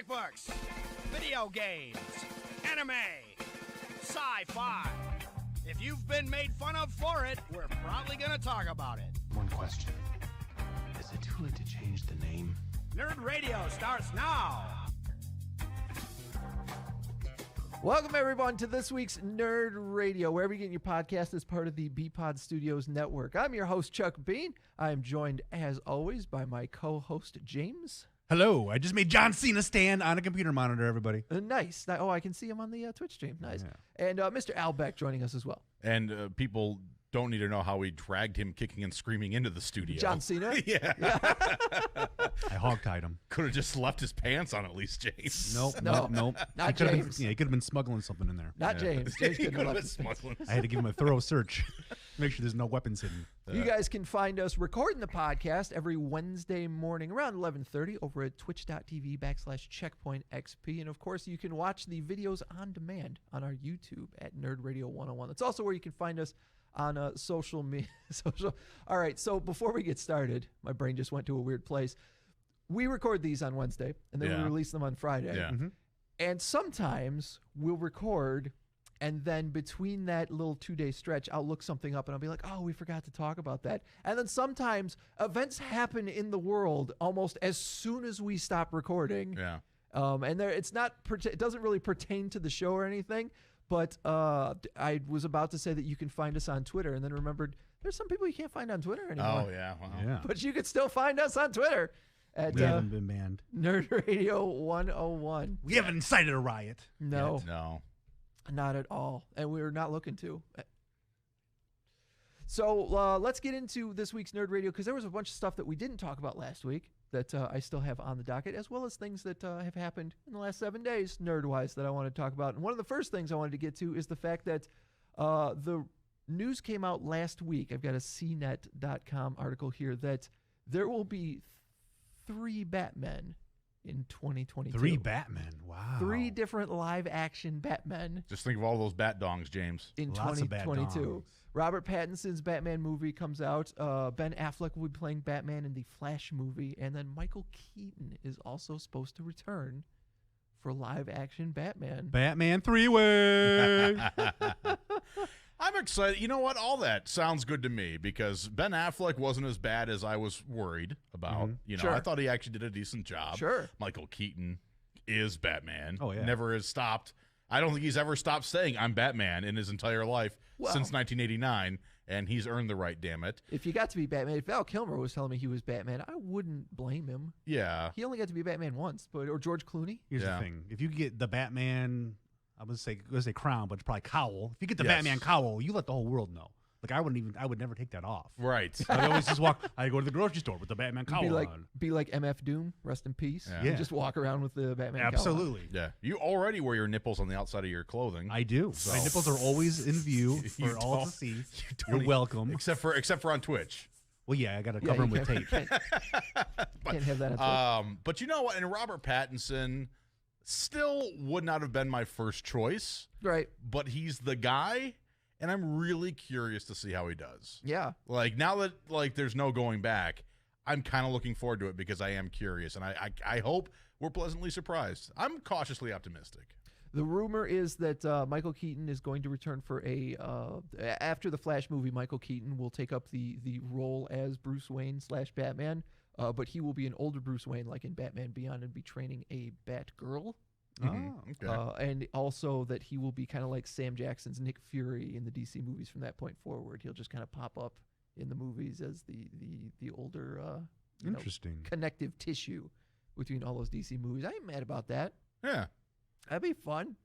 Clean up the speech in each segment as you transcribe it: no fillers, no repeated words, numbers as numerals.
comic books, video games, anime, sci-fi. If you've been made fun of for it, we're probably going to talk about it. One question. Is it too late to change the name? Nerd Radio starts now. Welcome, everyone, to this week's Nerd Radio, wherever you get your podcast as part of the B-Pod Studios network. I'm your host, Chuck Bean. I am joined, as always, by my co-host, James. Hello. I just made John Cena stand on a computer monitor, everybody. Nice. Oh, I can see him on the Twitch stream. Nice. Yeah. And Mr. Al Beck joining us as well. And people don't need to know how we dragged him kicking and screaming into the studio. John Cena? Yeah. I hog-tied him. Could have just left his pants on at least, James. Nope. Not James. He could have been smuggling something in there. Not James. James He couldn't could have have left been his smuggling. I had to give him a thorough search. Make sure there's no weapons hidden. You guys can find us recording the podcast every Wednesday morning around 11:30 over at twitch.tv/checkpointxp. And, of course, you can watch the videos on demand on our YouTube at Nerd Radio 101. That's also where you can find us on social media. All right, so before we get started, my brain just went to a weird place. We record these on Wednesday, and then we release them on Friday. Yeah. Mm-hmm. And sometimes we'll record, and then between that little 2-day stretch, I'll look something up, and I'll be like, oh, we forgot to talk about that. And then sometimes events happen in the world almost as soon as we stop recording. Yeah. And it doesn't really pertain to the show or anything. But I was about to say that you can find us on Twitter, and then remembered there's some people you can't find on Twitter anymore. Oh, yeah. Wow. Yeah. But you can still find us on Twitter at We haven't been banned. Nerd Radio 101. We haven't incited a riot. No, No. not at all. And we're not looking to. So let's get into this week's Nerd Radio, because there was a bunch of stuff that we didn't talk about last week that I still have on the docket, as well as things that have happened in the last 7 days, nerd-wise, that I want to talk about. And one of the first things I wanted to get to is the fact that the news came out last week. I've got a CNET.com article here that there will be 3 Batmen in 2022. 3 Batmen. Wow. 3 different live-action Batmen Just think of all those bat dongs, James. in Lots of bat 2022. dongs. Robert Pattinson's Batman movie comes out. Ben Affleck will be playing Batman in the Flash movie. And then Michael Keaton is also supposed to return for live-action Batman. Batman 3-way. I'm excited. You know what? All that sounds good to me because Ben Affleck wasn't as bad as I was worried about. Mhm. You know, Sure. I thought he actually did a decent job. Sure. Michael Keaton is Batman. Oh, yeah. Never has stopped. I don't think he's ever stopped saying I'm Batman in his entire life Well- since 1989, and he's earned the right, damn it. If you got to be Batman, if Val Kilmer was telling me he was Batman, I wouldn't blame him. Yeah. He only got to be Batman once, or George Clooney. Here's Yeah. the thing. If you get the Batman, I'm going to say crown, but it's probably cowl. If you get the Yes. Batman cowl, you let the whole world know. Like, I would never take that off. Right. I always just I go to the grocery store with the Batman cowl on. Be like MF Doom, rest in peace. Yeah. You Yeah. just walk around with the Batman cowl on. Absolutely. Yeah. You already wear your nipples on the outside of your clothing. I do. So- My nipples are always in view You for all don't- to see. You don't You're even- welcome. Except for on Twitch. Well, yeah, I got to Yeah, cover you them with tape. can't have that on Twitch. But you know what? And Robert Pattinson still would not have been my first choice, Right. but he's the guy, and I'm really curious to see how he does. Yeah. Like, now that, like, there's no going back, I'm kind of looking forward to it because I am curious, and I hope we're pleasantly surprised. I'm cautiously optimistic. The rumor is that Michael Keaton is going to return for after the Flash movie. Michael Keaton will take up the role as Bruce Wayne / Batman, but he will be an older Bruce Wayne, like in Batman Beyond, and be training a Batgirl. Mhm. Okay. And also that he will be kind of like Sam Jackson's Nick Fury in the DC movies from that point forward. He'll just kind of pop up in the movies as the older Interesting. connective tissue between all those DC movies. I ain't mad about that. Yeah. That'd be fun.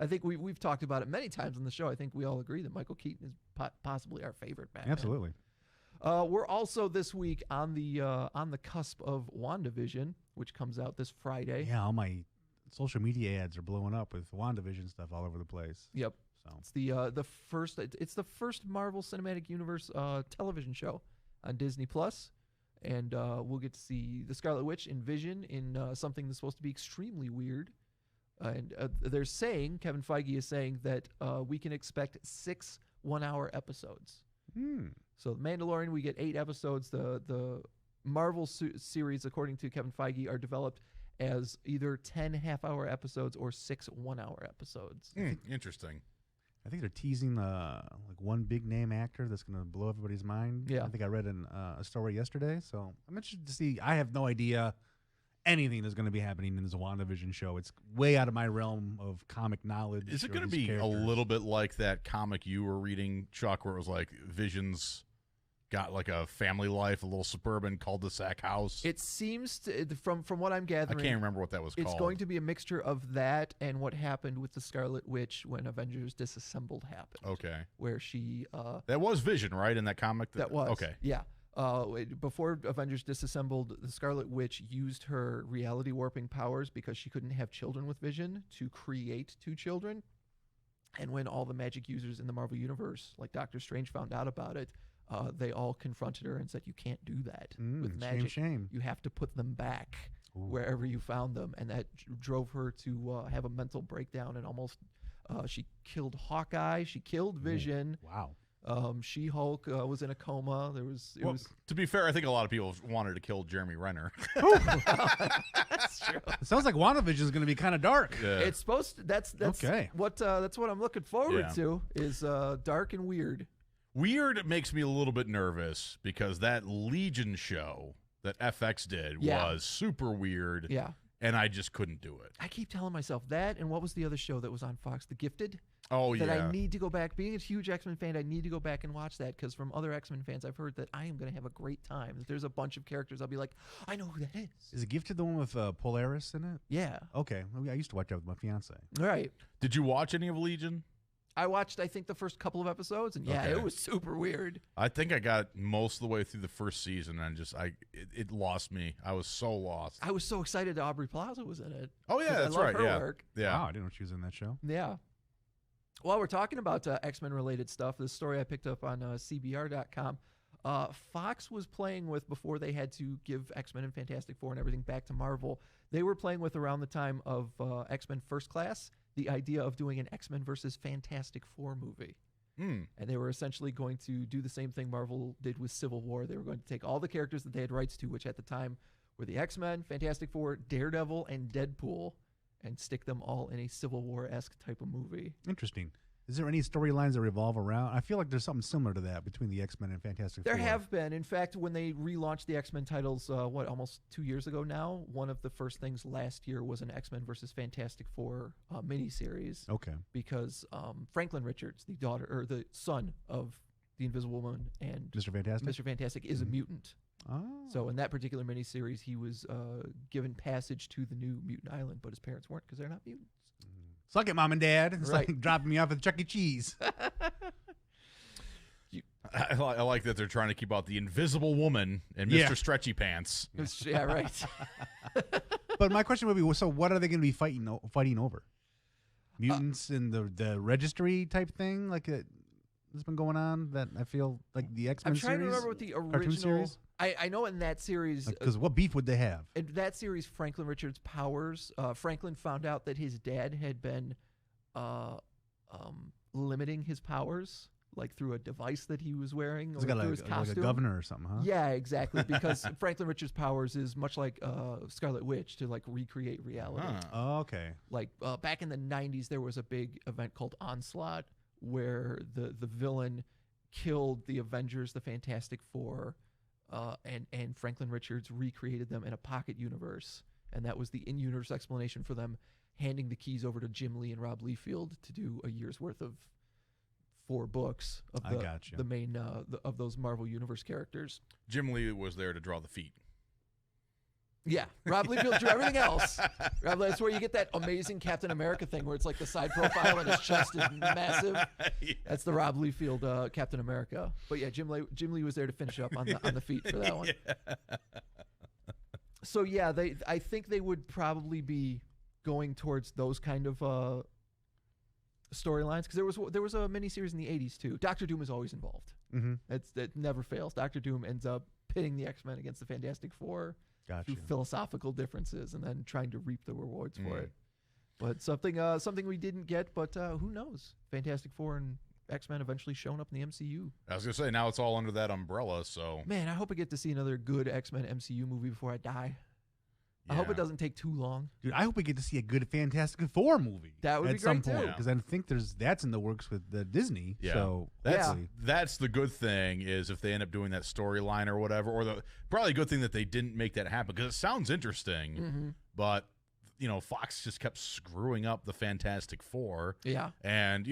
I think we've talked about it many times on the show. I think we all agree that Michael Keaton is possibly our favorite Batman. Absolutely. We're also this week on the cusp of WandaVision, which comes out this Friday. Yeah, all my social media ads are blowing up with WandaVision stuff all over the place. Yep. So It's the first Marvel Cinematic Universe television show on Disney Plus, and we'll get to see the Scarlet Witch in Vision in something that's supposed to be extremely weird. And they're saying, Kevin Feige is saying that we can expect 6 one-hour episodes. So The Mandalorian, we get 8 episodes. The Marvel series, according to Kevin Feige, are developed as either 10 half-hour episodes or 6 one-hour episodes. Interesting. I think they're teasing like one big name actor that's going to blow everybody's mind. Yeah. I think I read a story yesterday, so I'm interested to see. I have no idea anything that's going to be happening in this WandaVision show. It's way out of my realm of comic knowledge. Is it going to be a little bit like that comic you were reading, Chuck, where it was like Vision's got like a family life, a little suburban cul-de-sac house? It seems to, from what I'm I gathering, can't remember what that was called. it's going to be a mixture of that and what happened with the Scarlet Witch when Avengers Disassembled happened. Okay. Where she... that was Vision, right, in that comic? That was. Okay. Yeah. Before Avengers Disassembled, the Scarlet Witch used her reality warping powers because she couldn't have children with Vision to create 2 children. And when all the magic users in the Marvel Universe, like Doctor Strange, found out about it, they all confronted her and said, "You can't do that with magic. Shame. You have to put them back wherever you found them." And that drove her to have a mental breakdown and almost she killed Hawkeye. She killed Vision. Wow. She-Hulk was in a coma. To be fair, I think a lot of people wanted to kill Jeremy Renner. That's true. It sounds like WandaVision is going to be kind of dark. Yeah. It's supposed to. That's okay. What I'm looking forward to is dark and weird. Weird makes me a little bit nervous because that Legion show that FX did was super weird. Yeah. And I just couldn't do it. I keep telling myself that, and what was the other show that was on Fox? The Gifted? Oh, that yeah. I need to go back. Being a huge X-Men fan, I need to go back and watch that because from other X-Men fans, I've heard that I am going to have a great time. That there's a bunch of characters I'll be like, I know who that is. Is it Gifted the one with Polaris in it? Yeah. Okay. I used to watch that with my fiance. All right. Did you watch any of Legion? I watched, I think, the first couple of episodes, and it was super weird. I think I got most of the way through the first season, and it lost me. I was so lost. I was so excited that Aubrey Plaza was in it. Oh yeah, that's I love right. Her Yeah, work. yeah. Wow, I didn't know she was in that show. Yeah. While we're talking about X-Men related stuff, this story I picked up on CBR.com. Fox was playing with, before they had to give X-Men and Fantastic Four and everything back to Marvel, they were playing with around the time of X-Men First Class, the idea of doing an X-Men versus Fantastic Four movie. And they were essentially going to do the same thing Marvel did with Civil War. They were going to take all the characters that they had rights to, which at the time were the X-Men, Fantastic Four, Daredevil, and Deadpool, and stick them all in a Civil War-esque type of movie. Interesting. Is there any storylines that revolve around? I feel like there's something similar to that between the X-Men and Fantastic Four. There have been. In fact, when they relaunched the X-Men titles, almost 2 years ago now, one of the first things last year was an X-Men versus Fantastic Four miniseries. Okay. Because Franklin Richards, the son of the Invisible Woman and Mr. Fantastic? Mr. Fantastic is a mutant. Oh. So in that particular miniseries, he was given passage to the new mutant island, but his parents weren't because they're not mutants. Suck it, Mom and Dad. It's Right. like dropping me off at Chuck E. Cheese. I like that they're trying to keep out the Invisible Woman and Mr. Stretchy Pants. Yeah, right. But my question would be, so what are they going to be fighting over? Mutants in the registry type thing? Like that's been going on that I feel like the X-Men I'm trying series? to remember what the cartoon original... series? I know in that series... Because what beef would they have? In that series, Franklin Richards' powers, Franklin found out that his dad had been limiting his powers, like through a device that he was wearing, or He's got through like his costume. a governor or something, huh? Yeah, exactly. Because Franklin Richards' powers is much like Scarlet Witch to like recreate reality. Oh, okay. Like back in the 90s, there was a big event called Onslaught where the villain killed the Avengers, the Fantastic Four, and Franklin Richards recreated them in a pocket universe. And that was the in-universe explanation for them handing the keys over to Jim Lee and Rob Liefeld to do a year's worth of 4 books of the main of those Marvel Universe characters. Jim Lee was there to draw the feet. Yeah, Rob Liefeld drew everything else. That's where you get that amazing Captain America thing where it's like the side profile and his chest is massive. Yeah. That's the Rob Liefeld Captain America. But yeah, Jim Lee was there to finish up on the feet for that one. Yeah. So yeah, I think they would probably be going towards those kind of storylines because there was a miniseries in the 80s too. Doctor Doom is always involved. Mm-hmm. It never fails. Doctor Doom ends up pitting the X-Men against the Fantastic Four. Gotcha. Through philosophical differences and then trying to reap the rewards for it. But something we didn't get, but who knows? Fantastic Four and X-Men eventually showing up in the MCU. I was going to say, now it's all under that umbrella, so... Man, I hope I get to see another good X-Men MCU movie before I die. I hope Yeah. it doesn't take too long. Dude, I hope we get to see a good Fantastic Four movie. That would at be some great, point, too. because I think that's in the works with Disney. Yeah. So That's Yeah. that's the good thing is if they end up doing that storyline or whatever, or the probably a good thing that they didn't make that happen because it sounds interesting, Mm-hmm. but Fox just kept screwing up the Fantastic Four, Yeah. and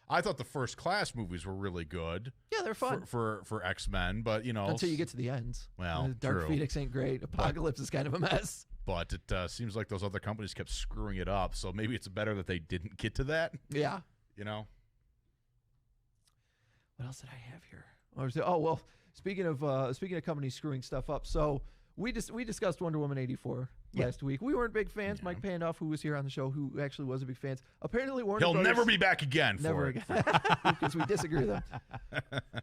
I thought the First Class movies were really good. Yeah, they're fun. for X-Men, but Until you get to the ends. Well, Dark true. Phoenix ain't great. Apocalypse is kind of a mess. But it seems like those other companies kept screwing it up, so maybe it's better that they didn't get to that. Yeah. What else did I have here? Oh well, speaking of companies screwing stuff up, so we discussed Wonder Woman 84 last week. We weren't big fans. Yeah. Mike Pandoff, who was here on the show, who actually was a big fan. Apparently, Warner He'll Brothers, never be back again. never for it. again because we disagree with them.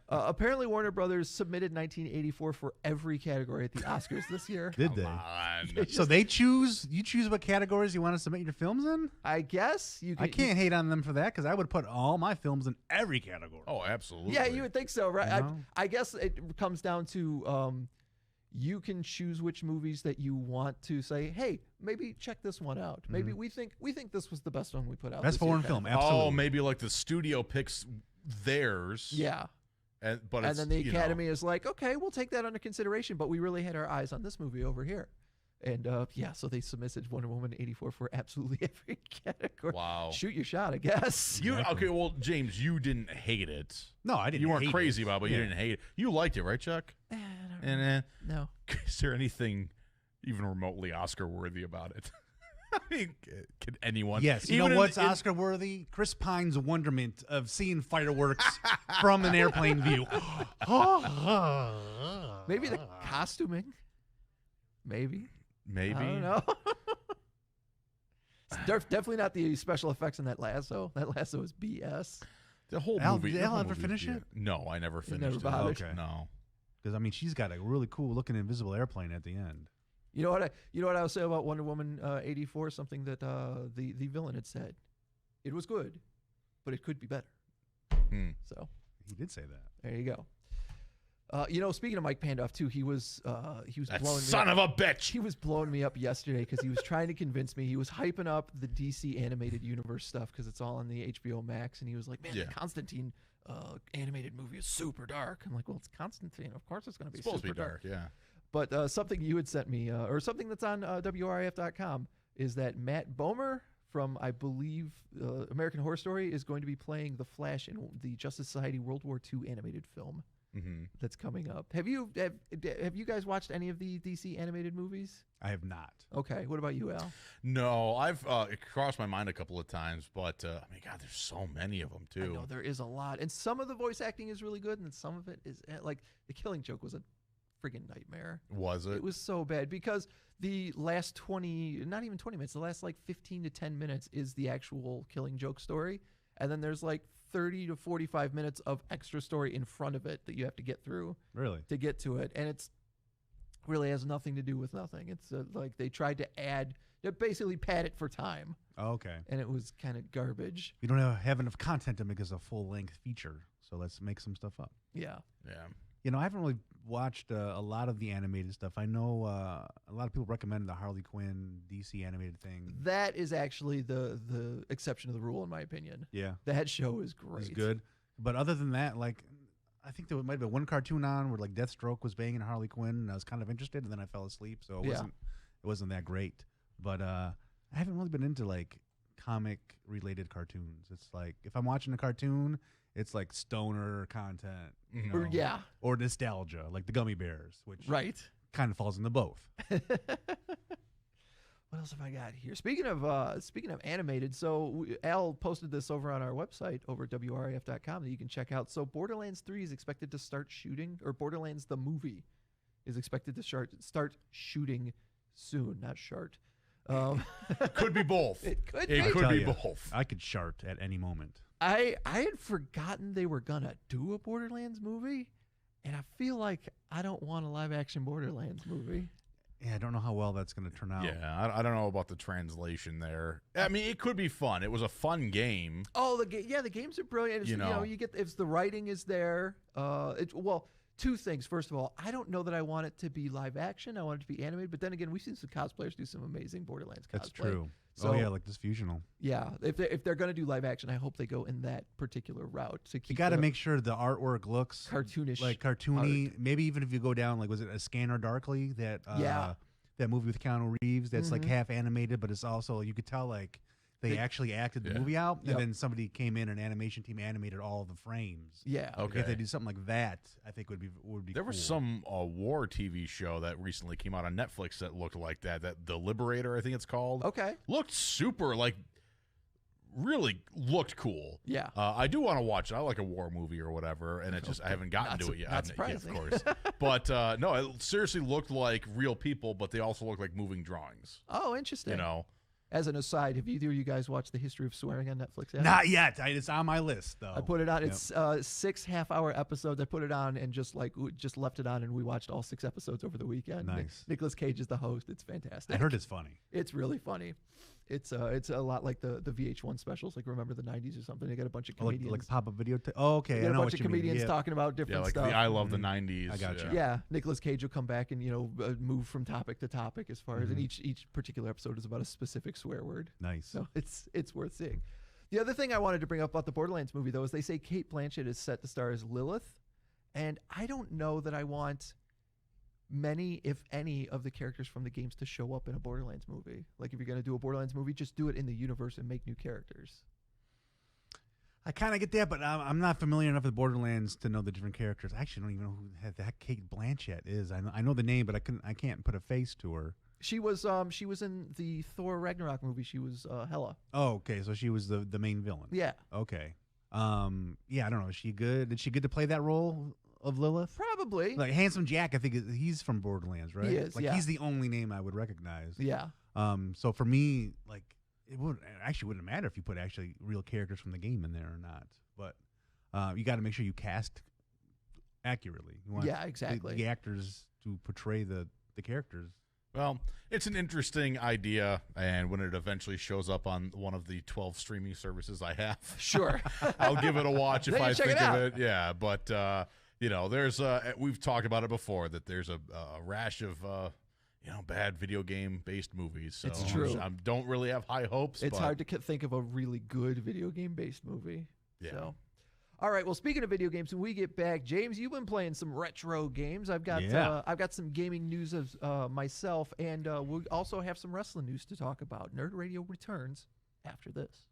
Apparently, Warner Brothers submitted 1984 for every category at the Oscars this year. Did they? Come on. So you choose what categories you want to submit your films in? I guess you. Can, I can't hate on them for that because I would put all my films in every category. Oh, absolutely. Yeah, you would think so, right? You know? I guess it comes down to you can choose which movies that you want to say, hey, maybe check this one out. Maybe we think this was the best one we put out. Best this year, foreign kind film, of. absolutely. Oh, maybe like the studio picks theirs. Yeah. And And then the Academy is like, okay, we'll take that under consideration, but we really had our eyes on this movie over here. And so they submitted Wonder Woman 84 for absolutely every category. Wow. Shoot your shot, I guess. Okay, well, James, you didn't hate it. No, I didn't. You weren't hate crazy it. about it, but Yeah. you didn't hate it. You liked it, right, Chuck? I don't know. And No. is there anything even remotely Oscar worthy about it? I mean, can anyone? Yes, you Even know in- what's in- Oscar worthy? Chris Pine's wonderment of seeing fireworks from an airplane view. Maybe the costuming. Maybe. Maybe. I don't know. It's definitely not the special effects in that lasso. That lasso is BS. The whole Al, movie. did the Al whole ever movie's finish BS. it? No, I never You finished never it. bothered? Okay. No. Because I mean, she's got a really cool looking invisible airplane at the end. You know what I would say about Wonder Woman 84? Something that the villain had said. It was good, but it could be better. Hmm. So He did say that. there you go. Speaking of Mike Pandoff too, he was That blowing son me up. of a bitch. He was blowing me up yesterday because he was trying to convince me. He was hyping up the DC animated universe stuff because it's all on the HBO Max, and he was like, "Man, Yeah. the Constantine animated movie is super dark." I'm like, "Well, it's Constantine. Of course, it's going to be It's supposed super to be dark, yeah. But something you had sent me, or something that's on WRIF.com, is that Matt Bomer from, I believe, American Horror Story is going to be playing the Flash in the Justice Society World War II animated film Mm-hmm. that's coming up. Have you guys watched any of the DC animated movies? I have not. Okay, what about you, Al? No, I've it crossed my mind a couple of times, but I mean, God, there's so many of them too. I know there is a lot, and some of the voice acting is really good, and some of it is like the Killing Joke was a friggin' nightmare. Was it? It was so bad because the last 20, not even 20 minutes, the last like 15 to 10 minutes is the actual Killing Joke story. And then there's like 30 to 45 minutes of extra story in front of it that you have to get through Really? to get to it. And it's really has nothing to do with nothing. It's like they tried to basically pad it for time. Oh, okay. And it was kind of garbage. We don't have enough content to make us a full length feature, so let's make some stuff up. Yeah. Yeah. You know, I haven't really watched a lot of the animated stuff. I know a lot of people recommend the Harley Quinn DC animated thing. That is actually the exception to the rule, in my opinion. Yeah, That show is great. it's good. But other than that, like, I think there might have been one cartoon on where like Deathstroke was banging Harley Quinn, and I was kind of interested, and then I fell asleep, so it wasn't that great. But I haven't really been into like comic related cartoons. It's like if I'm watching a cartoon, it's like stoner content, you know, Or, yeah. or nostalgia, like the Gummy Bears, which Right. kind of falls into both. What else have I got here? Speaking of animated, so Al posted this over on our website over at WRIF.com that you can check out. So Borderlands 3 is expected to start shooting, or Borderlands the movie is expected to start shooting soon, not shart. Could be both. It could It be. could Tell be ya, both. I could shart at any moment. I had forgotten they were gonna do a Borderlands movie, and I feel like I don't want a live action Borderlands movie. Yeah, I don't know how well that's going to turn out. Yeah, I don't know about the translation there. I mean, it could be fun. It was a fun game. Oh, the games are brilliant. It's, You know. you get if the writing is there. Two things. First of all, I don't know that I want it to be live action. I want it to be animated. But then again, we've seen some cosplayers do some amazing Borderlands cosplay. That's true. So, like this fusional. Yeah, if they're going to do live action, I hope they go in that particular route. To keep You got to make sure the artwork looks cartoonish, like cartoony. Maybe even if you go down, like, was it A Scanner Darkly? That that movie with Keanu Reeves. That's like half animated, but it's also, you could tell like they actually acted the movie out, and then somebody came in, an animation team animated all of the frames. Yeah. Okay. If they do something like that, I think would be There cool. was some war TV show that recently came out on Netflix that looked like that. That The Liberator, I think it's called. Okay. Looked super, like, really looked cool. Yeah. I do want to watch it. I like a war movie or whatever, and it just I haven't gotten to it yet. Not surprising. Yeah, of course. But no, it seriously looked like real people, but they also look like moving drawings. Oh, interesting. You know. As an aside, have either of you guys watched The History of Swearing on Netflix yet? Not yet. It's on my list though. I put it on. It's 6 half-hour episodes. I put it on and just left it on, and we watched all 6 episodes over the weekend. Nice. Nicolas Cage is the host. It's fantastic. I heard it's funny. It's really funny. It's a lot like the VH1 specials, like Remember the 90s or something. They got a bunch of comedians. Like pop-up video. Okay, They I got a know bunch what of you mean. comedians Yeah. talking about different like stuff. the I Love the 90s. I got you. Yeah, Nicolas Cage will come back and move from topic to topic as far as, and each particular episode is about a specific swear word. Nice. So it's worth seeing. The other thing I wanted to bring up about the Borderlands movie, though, is they say Cate Blanchett is set to star as Lilith, and I don't know that I want many, if any, of the characters from the games to show up in a Borderlands movie. Like, if you're going to do a Borderlands movie, just do it in the universe and make new characters. I kind of get that, but I'm not familiar enough with Borderlands to know the different characters. I actually don't even know who the heck Cate Blanchett is. I know the name, but I can't put a face to her. She was in the Thor Ragnarok movie. She was Hela. Oh, okay. So she was the main villain. Yeah. Okay. Yeah, I don't know. Is she good? Is she good to play that role of Lilith? Probably. Like Handsome Jack, I think he's from Borderlands, right? He is, Like yeah. he's the only name I would recognize. Yeah. So for me, like, it wouldn't matter if you put actually real characters from the game in there or not. But you got to make sure you cast accurately. You want exactly. the actors to portray the characters. Well, it's an interesting idea, and when it eventually shows up on one of the 12 streaming services I have, Sure. I'll give it a watch if Then you I check think it of out. it. Yeah, but there's we've talked about it before that there's a rash of bad video game based movies. So It's true. I don't really have high hopes. It's but hard to think of a really good video game based movie. Yeah. So. All right. Well, speaking of video games, when we get back, James, you've been playing some retro games. I've got some gaming news of myself, and we'll also have some wrestling news to talk about. Nerd Radio returns after this.